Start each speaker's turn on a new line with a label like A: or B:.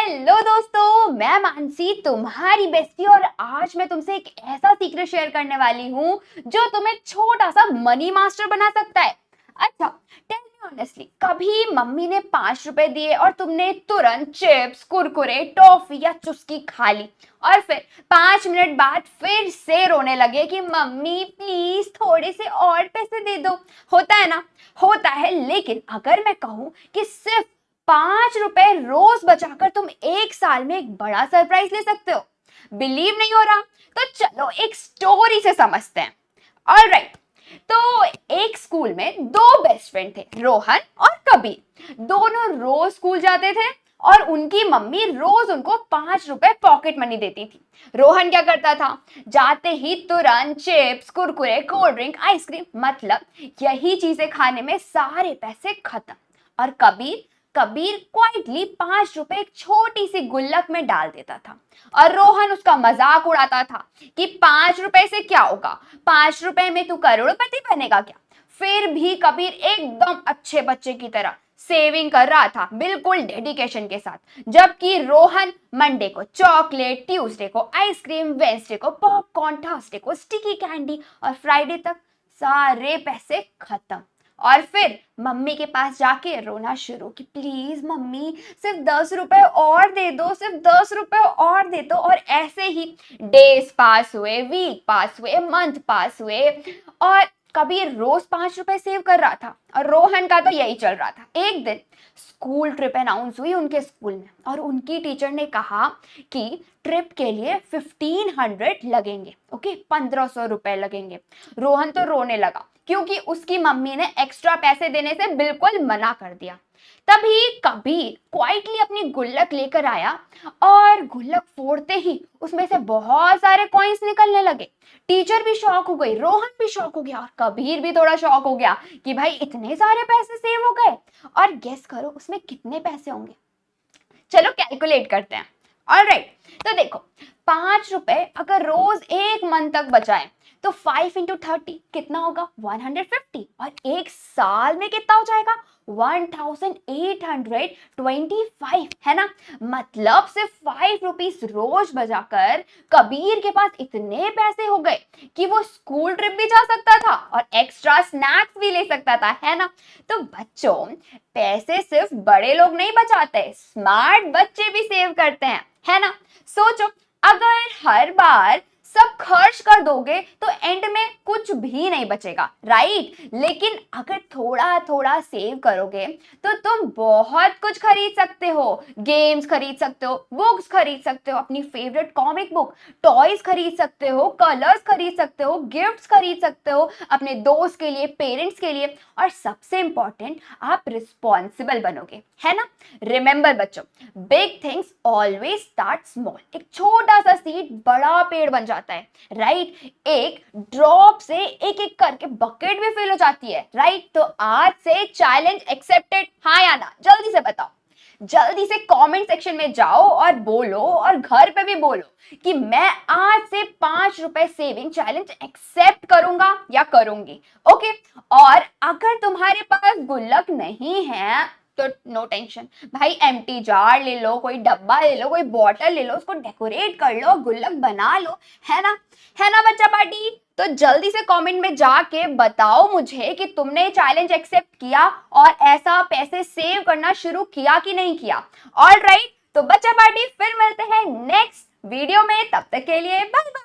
A: Hello दोस्तों, मैं मानसी तुम्हारी बेस्टी और आज मैं तुमसे एक ऐसा सीक्रेट शेयर करने वाली हूँ जो तुम्हें छोटा सा मनी मास्टर बना सकता है। अच्छा, टेल मी ऑनेस्टली, कभी मम्मी ने 5 रुपए दिए और तुमने तुरंत चिप्स, कुरकुरे, टॉफी या चुस्की खा ली और फिर 5 मिनट बाद फिर से रोने लगे कि मम्मी प्लीज थोड़े से और पैसे दे दो। होता है ना, होता है। लेकिन अगर मैं कहूँ कि सिर्फ 5 रुपए रोज बचाकर तुम एक साल में एक बड़ा सरप्राइज ले सकते हो। बिलीव नहीं हो रहा? तो चलो एक स्टोरी से समझते हैं। ऑलराइट, तो एक स्कूल में दो बेस्ट फ्रेंड थे, रोहन और कबीर। दोनों रोज स्कूल जाते थे और उनकी मम्मी रोज उनको 5 रुपए पॉकेट मनी देती थी। रोहन क्या करता था? जाते ही तुरंत chips, Kurkure, cold drink, ice cream, मतलब यही चीजें खाने में सारे पैसे खत्म। और कबीर कबीर क्वाइटली 5 रुपए एक छोटी सी गुल्लक में डाल देता था और रोहन उसका मजाक उड़ाता था कि 5 रुपए से क्या होगा, 5 रुपए में तू करोड़पति बनेगा क्या। फिर भी कबीर एकदम अच्छे बच्चे की तरह सेविंग कर रहा था, बिल्कुल डेडिकेशन के साथ। जबकि रोहन मंडे को चॉकलेट, ट्यूसडे को आइसक्रीम, वेंसडे को पॉपकॉर्न, थर्सडे को स्टिकी कैंडी और फ्राइडे तक सारे पैसे खत्म। और फिर मम्मी के पास जाके रोना शुरू कि प्लीज मम्मी सिर्फ 10 रुपए और दे दो, सिर्फ 10 रुपए और दे दो। और ऐसे ही डेज पास हुए, वीक पास हुए, मंथ पास हुए और कबीर रोज 5 रुपए सेव कर रहा था और रोहन का तो यही चल रहा था। एक दिन स्कूल ट्रिप अनाउंस हुई उनके स्कूल में और उनकी टीचर ने कहा कि ट्रिप के लिए 1500 लगेंगे। ओके, 1500 रुपए लगेंगे। रोहन तो रोने लगा क्योंकि उसकी मम्मी ने एक्स्ट्रा पैसे देने से बिल्कुल मना कर दिया। तभी कबीर क्वाइटली अपनी गुल्लक लेकर आया और गुल्लक फोड़ते ही उसमें से बहुत सारे कॉइंस निकलने लगे। टीचर भी शॉक हो गई, रोहन भी शॉक हो गया और कबीर भी थोड़ा शॉक हो गया कि भाई इतने सारे पैसे सेव हो गए। और गेस करो उसमें कितने पैसे होंगे। चलो कैलकुलेट करते हैं। ऑलराइट, तो देखो 5 रुपए अगर रोज एक मंथ तक बचाएं तो 5 into 30 कितना होगा? 150। और एक साल में कितना हो जाएगा? 1825, है ना। मतलब सिर्फ 5 रुपीज रोज बचाकर कबीर के पास इतने पैसे हो गए कि वो स्कूल ट्रिप भी जा सकता था और एक्स्ट्रा स्नैक्स भी ले सकता था, है ना। तो बच्चों, पैसे सिर्फ बड़े लोग नहीं बचाते, स्मार्ट बच्चे भी सेव करते हैं, है ना। सोचो, अगर हर बार सब खर्च कर दोगे तो एंड में कुछ भी नहीं बचेगा, राइट। लेकिन अगर थोड़ा थोड़ा सेव करोगे तो तुम बहुत कुछ खरीद सकते हो। गेम्स खरीद सकते हो, बुक्स खरीद सकते हो, अपनी फेवरेट कॉमिक बुक, टॉयज खरीद सकते हो, कलर्स खरीद सकते हो, गिफ्ट्स खरीद सकते हो अपने दोस्त के लिए, पेरेंट्स के लिए। और सबसे इंपॉर्टेंट, आप रिस्पॉन्सिबल बनोगे, है ना। रिमेंबर बच्चों, big things always start small. एक छोटा सा सीड बड़ा पेड़ बन जाता है, राइट। एक ड्रॉप से एक एक करके बकेट भी फिल हो जाती है, राइट। तो आज से चैलेंज एक्सेप्टेड, हाँ या ना? जल्दी से बताओ, जल्दी से कमेंट सेक्शन में जाओ और बोलो और घर पे भी बोलो कि मैं आज से 5 रुपए सेविंग चैलेंज एक्सेप्ट करूंगा या करूंगी। ओके। और अगर तुम्हारे पास गुल्लक नहीं है तो नो टेंशन भाई, एम्प्टी जार ले लो, कोई डब्बा ले लो, कोई बॉटल ले लो, उसको डेकोरेट कर लो, गुल्लक बना लो, है ना। है ना बच्चा पार्टी? तो जल्दी से कमेंट में जाके बताओ मुझे कि तुमने चैलेंज एक्सेप्ट किया और ऐसा पैसे सेव करना शुरू किया कि नहीं किया। ऑल राइट, तो बच्चा पार्टी फिर मिलते हैं नेक्स्ट वीडियो में, तब तक के लिए बाय बाय।